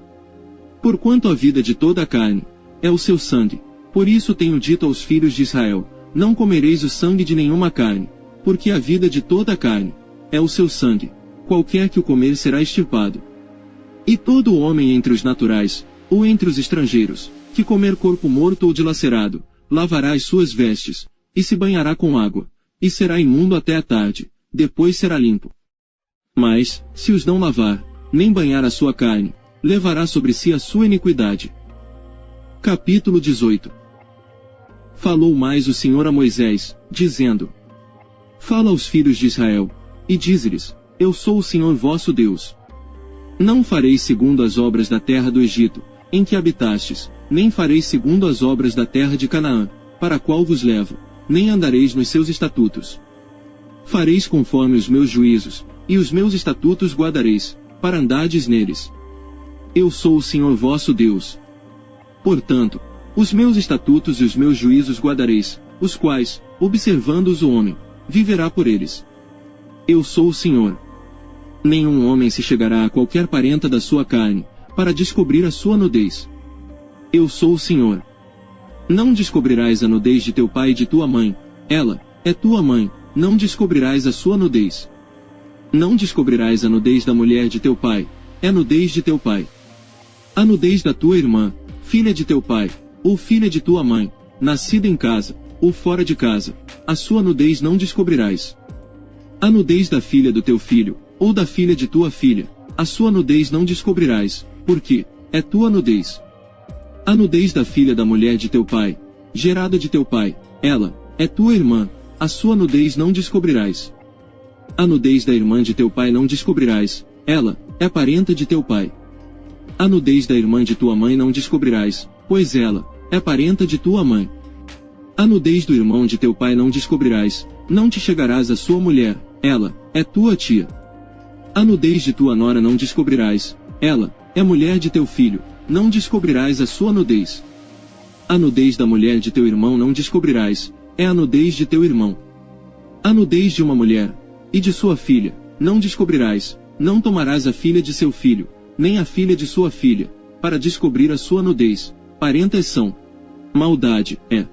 Porquanto a vida de toda a carne é o seu sangue, por isso tenho dito aos filhos de Israel: não comereis o sangue de nenhuma carne, porque a vida de toda a carne é o seu sangue, qualquer que o comer será extirpado. E todo homem entre os naturais, ou entre os estrangeiros, que comer corpo morto ou dilacerado, lavará as suas vestes, e se banhará com água, e será imundo até a tarde, depois será limpo. Mas, se os não lavar, nem banhar a sua carne, levará sobre si a sua iniquidade. Capítulo 18. Falou mais o Senhor a Moisés, dizendo: Fala aos filhos de Israel, e dize-lhes: Eu sou o Senhor vosso Deus. Não fareis segundo as obras da terra do Egito, em que habitastes, nem fareis segundo as obras da terra de Canaã, para a qual vos levo, nem andareis nos seus estatutos. Fareis conforme os meus juízos, e os meus estatutos guardareis, para andardes neles. Eu sou o Senhor vosso Deus. Portanto, os meus estatutos e os meus juízos guardareis, os quais, observando-os o homem, viverá por eles. Eu sou o Senhor. Nenhum homem se chegará a qualquer parenta da sua carne, para descobrir a sua nudez. Eu sou o Senhor. Não descobrirás a nudez de teu pai e de tua mãe, ela é tua mãe, não descobrirás a sua nudez. Não descobrirás a nudez da mulher de teu pai, é nudez de teu pai. A nudez da tua irmã, filha de teu pai, ou filha de tua mãe, nascida em casa, ou fora de casa, a sua nudez não descobrirás. A nudez da filha do teu filho, ou da filha de tua filha, a sua nudez não descobrirás, porque é tua nudez. A nudez da filha da mulher de teu pai, gerada de teu pai, ela é tua irmã, a sua nudez não descobrirás. A nudez da irmã de teu pai não descobrirás, ela é parenta de teu pai. A nudez da irmã de tua mãe não descobrirás, pois ela é parenta de tua mãe. A nudez do irmão de teu pai não descobrirás, não te chegarás à sua mulher, ela é tua tia. A nudez de tua nora não descobrirás, ela é mulher de teu filho, não descobrirás a sua nudez. A nudez da mulher de teu irmão não descobrirás, é a nudez de teu irmão. A nudez de uma mulher, e de sua filha, não descobrirás, não tomarás a filha de seu filho, nem a filha de sua filha, para descobrir a sua nudez, parentas são. Maldade, é.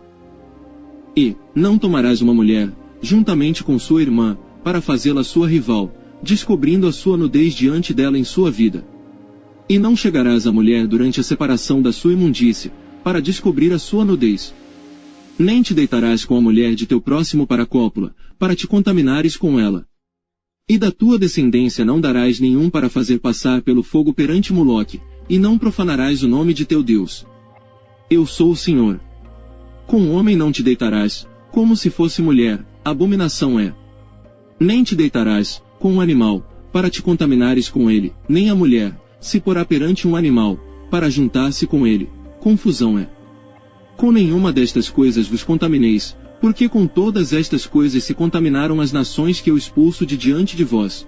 E, não tomarás uma mulher, juntamente com sua irmã, para fazê-la sua rival, descobrindo a sua nudez diante dela em sua vida. E não chegarás à mulher durante a separação da sua imundícia, para descobrir a sua nudez. Nem te deitarás com a mulher de teu próximo para a cópula, para te contaminares com ela. E da tua descendência não darás nenhum para fazer passar pelo fogo perante Moloque, e não profanarás o nome de teu Deus. Eu sou o Senhor. Com homem não te deitarás, como se fosse mulher, abominação é. Nem te deitarás, com um animal, para te contaminares com ele, nem a mulher, se porá perante um animal, para juntar-se com ele, confusão é. Com nenhuma destas coisas vos contamineis, porque com todas estas coisas se contaminaram as nações que eu expulso de diante de vós.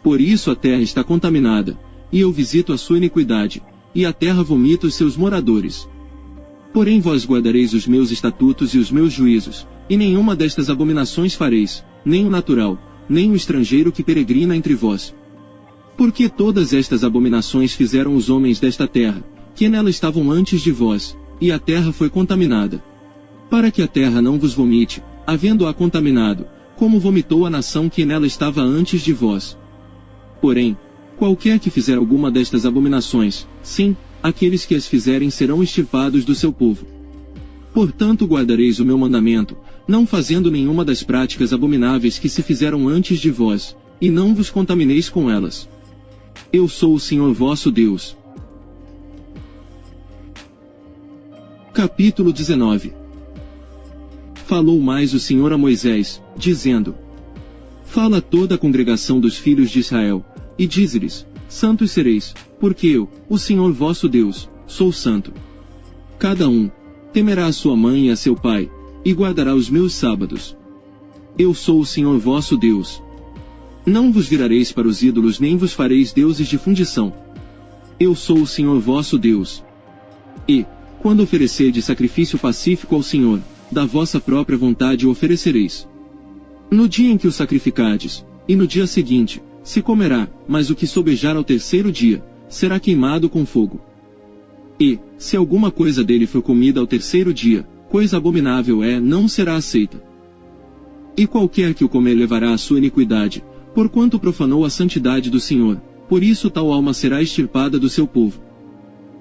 Por isso a terra está contaminada, e eu visito a sua iniquidade, e a terra vomita os seus moradores. Porém vós guardareis os meus estatutos e os meus juízos, e nenhuma destas abominações fareis, nem o natural, nem o estrangeiro que peregrina entre vós. Porque todas estas abominações fizeram os homens desta terra, que nela estavam antes de vós, e a terra foi contaminada. Para que a terra não vos vomite, havendo-a contaminado, como vomitou a nação que nela estava antes de vós. Porém, qualquer que fizer alguma destas abominações, sim, aqueles que as fizerem serão extirpados do seu povo. Portanto guardareis o meu mandamento, não fazendo nenhuma das práticas abomináveis que se fizeram antes de vós, e não vos contamineis com elas. Eu sou o Senhor vosso Deus. Capítulo 19. Falou mais o Senhor a Moisés, dizendo: Fala a toda a congregação dos filhos de Israel, e dize-lhes: Santos sereis, porque eu, o Senhor vosso Deus, sou santo. Cada um temerá a sua mãe e a seu pai, e guardará os meus sábados. Eu sou o Senhor vosso Deus. Não vos virareis para os ídolos nem vos fareis deuses de fundição. Eu sou o Senhor vosso Deus. E, quando oferecerdes sacrifício pacífico ao Senhor, da vossa própria vontade o oferecereis. No dia em que o sacrificardes, e no dia seguinte, se comerá, mas o que sobejar ao terceiro dia, será queimado com fogo. E, se alguma coisa dele for comida ao terceiro dia, coisa abominável é, não será aceita. E qualquer que o comer levará a sua iniquidade, porquanto profanou a santidade do Senhor, por isso tal alma será extirpada do seu povo.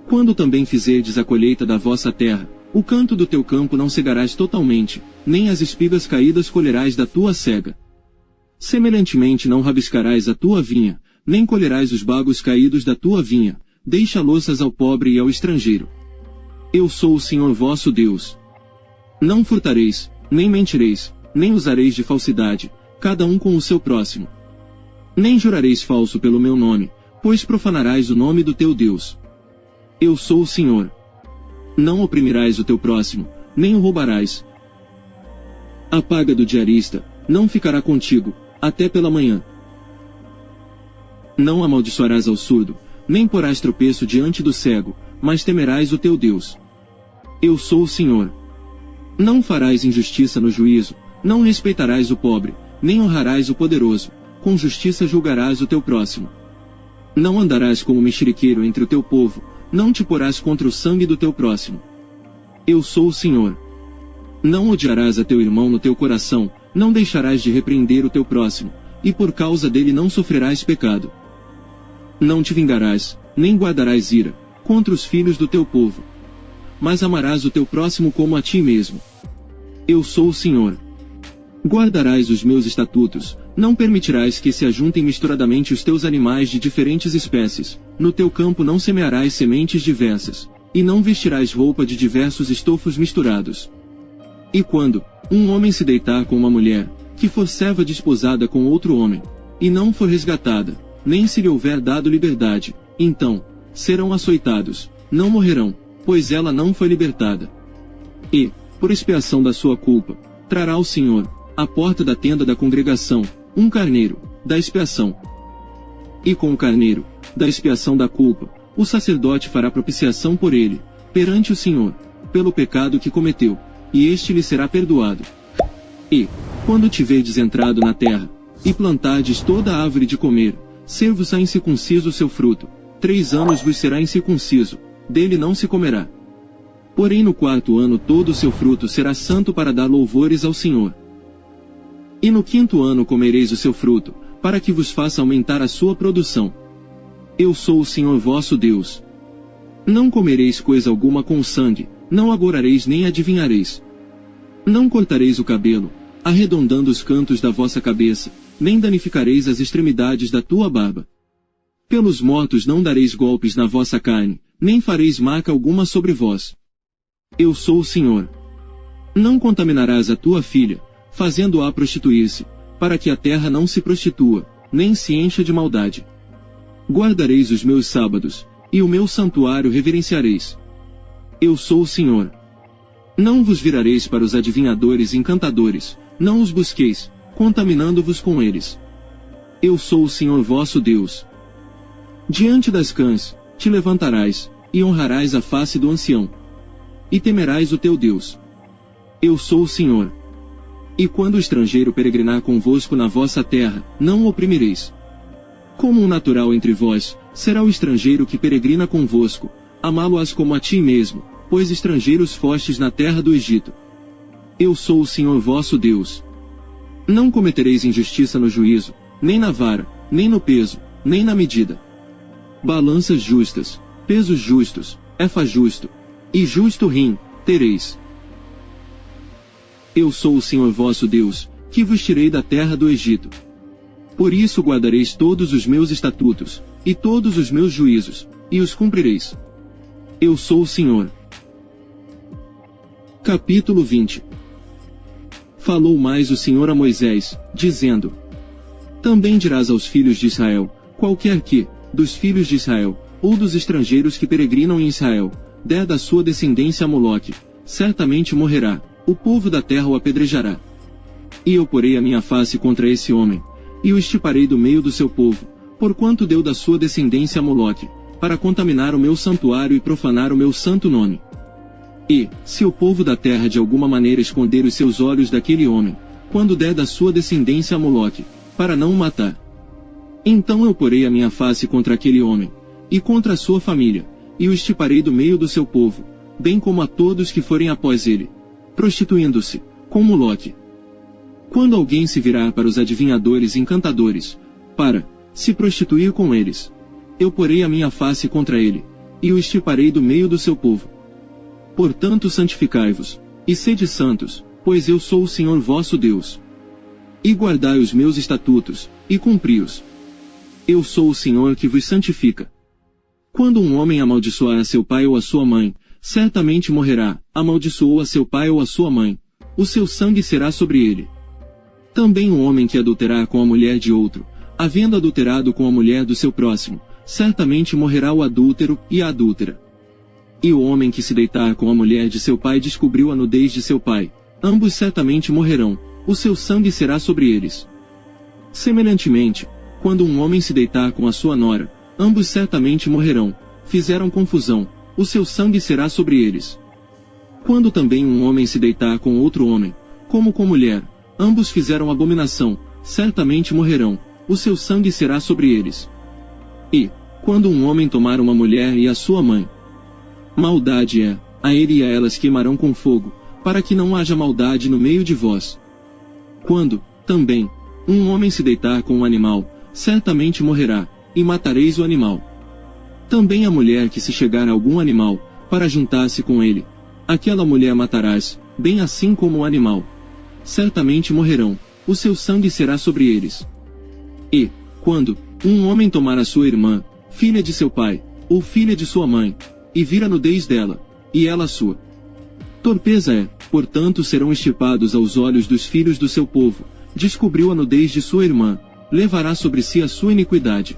Quando também fizerdes a colheita da vossa terra, o canto do teu campo não cegarás totalmente, nem as espigas caídas colherás da tua cega. Semelhantemente não rabiscarás a tua vinha, nem colherás os bagos caídos da tua vinha, deixa-los ao pobre e ao estrangeiro. Eu sou o Senhor vosso Deus. Não furtareis, nem mentireis, nem usareis de falsidade, cada um com o seu próximo. Nem jurareis falso pelo meu nome, pois profanarás o nome do teu Deus. Eu sou o Senhor. Não oprimirás o teu próximo, nem o roubarás. A paga do diarista não ficará contigo, até pela manhã. Não amaldiçoarás ao surdo, nem porás tropeço diante do cego, mas temerás o teu Deus. Eu sou o Senhor. Não farás injustiça no juízo, não respeitarás o pobre, nem honrarás o poderoso, com justiça julgarás o teu próximo. Não andarás como mexeriqueiro entre o teu povo, não te porás contra o sangue do teu próximo. Eu sou o Senhor. Não odiarás a teu irmão no teu coração, não deixarás de repreender o teu próximo, e por causa dele não sofrerás pecado. Não te vingarás, nem guardarás ira, contra os filhos do teu povo. Mas amarás o teu próximo como a ti mesmo. Eu sou o Senhor. Guardarás os meus estatutos, não permitirás que se ajuntem misturadamente os teus animais de diferentes espécies, no teu campo não semearás sementes diversas, e não vestirás roupa de diversos estofos misturados. E quando um homem se deitar com uma mulher, que for serva desposada com outro homem, e não for resgatada, nem se lhe houver dado liberdade, então, serão açoitados, não morrerão, pois ela não foi libertada. E, por expiação da sua culpa, trará o Senhor, à porta da tenda da congregação, um carneiro, da expiação. E com o carneiro, da expiação da culpa, o sacerdote fará propiciação por ele, perante o Senhor, pelo pecado que cometeu, e este lhe será perdoado. E, Quando tiverdes entrado na terra, e plantardes toda a árvore de comer, ser-vos-á incircunciso o seu fruto, 3 anos vos será incircunciso, dele não se comerá. Porém no 4º ano todo o seu fruto será santo para dar louvores ao Senhor. E no 5º ano comereis o seu fruto, para que vos faça aumentar a sua produção. Eu sou o Senhor vosso Deus. Não comereis coisa alguma com sangue, não agorareis nem adivinhareis. Não cortareis o cabelo, arredondando os cantos da vossa cabeça, nem danificareis as extremidades da tua barba. Pelos mortos não dareis golpes na vossa carne, nem fareis marca alguma sobre vós. Eu sou o Senhor. Não contaminarás a tua filha, fazendo-a prostituir-se, para que a terra não se prostitua, nem se encha de maldade. Guardareis os meus sábados, e o meu santuário reverenciareis. Eu sou o Senhor. Não vos virareis para os adivinhadores e encantadores, não os busqueis, contaminando-vos com eles. Eu sou o Senhor vosso Deus. Diante das cãs, te levantarás, e honrarás a face do ancião. E temerás o teu Deus. Eu sou o Senhor. E quando o estrangeiro peregrinar convosco na vossa terra, não o oprimireis. Como um natural entre vós, será o estrangeiro que peregrina convosco, amá-lo-ás como a ti mesmo, pois estrangeiros fostes na terra do Egito. Eu sou o Senhor vosso Deus. Não cometereis injustiça no juízo, nem na vara, nem no peso, nem na medida. Balanças justas, pesos justos, efa justo, e justo rim, tereis. Eu sou o Senhor vosso Deus, que vos tirei da terra do Egito. Por isso guardareis todos os meus estatutos, e todos os meus juízos, e os cumprireis. Eu sou o Senhor. Capítulo 20. Falou mais o Senhor a Moisés, dizendo: Também dirás aos filhos de Israel, qualquer que, dos filhos de Israel, ou dos estrangeiros que peregrinam em Israel, der da sua descendência a Moloque, certamente morrerá, o povo da terra o apedrejará. E eu porei a minha face contra esse homem, e o extirparei do meio do seu povo, porquanto deu da sua descendência a Moloque, para contaminar o meu santuário e profanar o meu santo nome. E, se o povo da terra de alguma maneira esconder os seus olhos daquele homem, quando der da sua descendência a Moloque, para não o matar, então eu porei a minha face contra aquele homem, e contra a sua família, e o extirparei do meio do seu povo, bem como a todos que forem após ele, prostituindo-se, com Moloque. Quando alguém se virar para os adivinhadores e encantadores, para se prostituir com eles, eu porei a minha face contra ele, e o extirparei do meio do seu povo. Portanto santificai-vos, e sede santos, pois eu sou o Senhor vosso Deus. E guardai os meus estatutos, e cumpri-os. Eu sou o Senhor que vos santifica. Quando um homem amaldiçoar a seu pai ou a sua mãe, certamente morrerá, amaldiçoou a seu pai ou a sua mãe, o seu sangue será sobre ele. Também um homem que adulterar com a mulher de outro, havendo adulterado com a mulher do seu próximo, certamente morrerá o adúltero e a adúltera. E o homem que se deitar com a mulher de seu pai descobriu a nudez de seu pai, ambos certamente morrerão, o seu sangue será sobre eles. Semelhantemente, quando um homem se deitar com a sua nora, ambos certamente morrerão, fizeram confusão, o seu sangue será sobre eles. Quando também um homem se deitar com outro homem, como com mulher, ambos fizeram abominação, certamente morrerão, o seu sangue será sobre eles. E, quando um homem tomar uma mulher e a sua mãe, maldade é, a ele e a elas queimarão com fogo, para que não haja maldade no meio de vós. Quando, também, um homem se deitar com um animal, certamente morrerá, e matareis o animal. Também a mulher que se chegar a algum animal, para juntar-se com ele, aquela mulher matarás, bem assim como o animal. Certamente morrerão, o seu sangue será sobre eles. E, quando um homem tomar a sua irmã, filha de seu pai, ou filha de sua mãe, e vir a nudez dela, e ela a sua torpeza é, portanto serão extirpados aos olhos dos filhos do seu povo, descobriu a nudez de sua irmã, levará sobre si a sua iniquidade.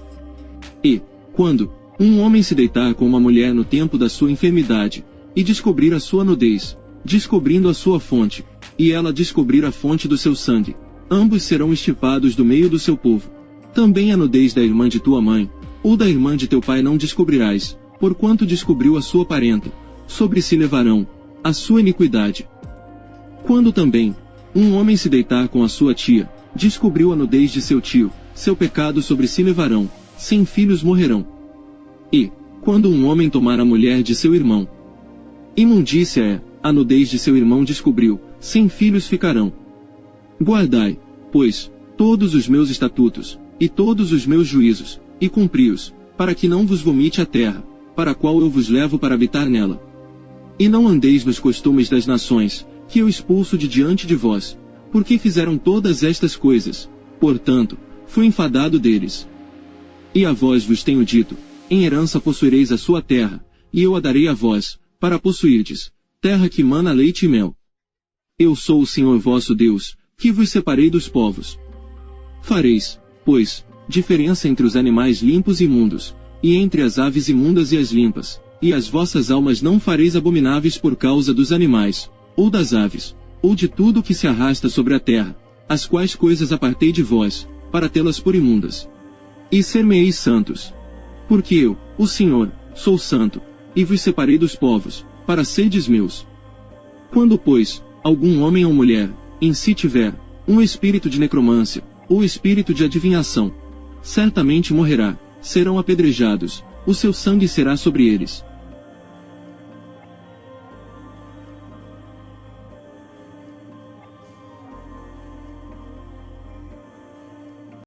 E, quando um homem se deitar com uma mulher no tempo da sua enfermidade, e descobrir a sua nudez, descobrindo a sua fonte, e ela descobrir a fonte do seu sangue, ambos serão extirpados do meio do seu povo. Também a nudez da irmã de tua mãe, ou da irmã de teu pai não descobrirás, porquanto descobriu a sua parenta, sobre si levarão a sua iniquidade. Quando também Um homem se deitar com a sua tia, descobriu a nudez de seu tio, seu pecado sobre si levarão, 100 filhos morrerão. E, quando um homem tomar a mulher de seu irmão, imundícia é, a nudez de seu irmão descobriu, 100 filhos ficarão. Guardai, pois, todos os meus estatutos, e todos os meus juízos, e cumpri-os, para que não vos vomite a terra, para a qual eu vos levo para habitar nela. E não andeis nos costumes das nações, que eu expulso de diante de vós, porque fizeram todas estas coisas, portanto, fui enfadado deles. E a vós vos tenho dito, em herança possuireis a sua terra, e eu a darei a vós, para possuirdes, terra que mana leite e mel. Eu sou o Senhor vosso Deus, que vos separei dos povos. Fareis, pois, diferença entre os animais limpos e imundos, e entre as aves imundas e as limpas, e as vossas almas não fareis abomináveis por causa dos animais, ou das aves, ou de tudo que se arrasta sobre a terra, as quais coisas apartei de vós, para tê-las por imundas. E ser-me-eis santos. Porque eu, o Senhor, sou santo, e vos separei dos povos, para serdes meus. Quando, pois, algum homem ou mulher, em si tiver, um espírito de necromância, ou espírito de adivinhação, certamente morrerá, serão apedrejados, o seu sangue será sobre eles.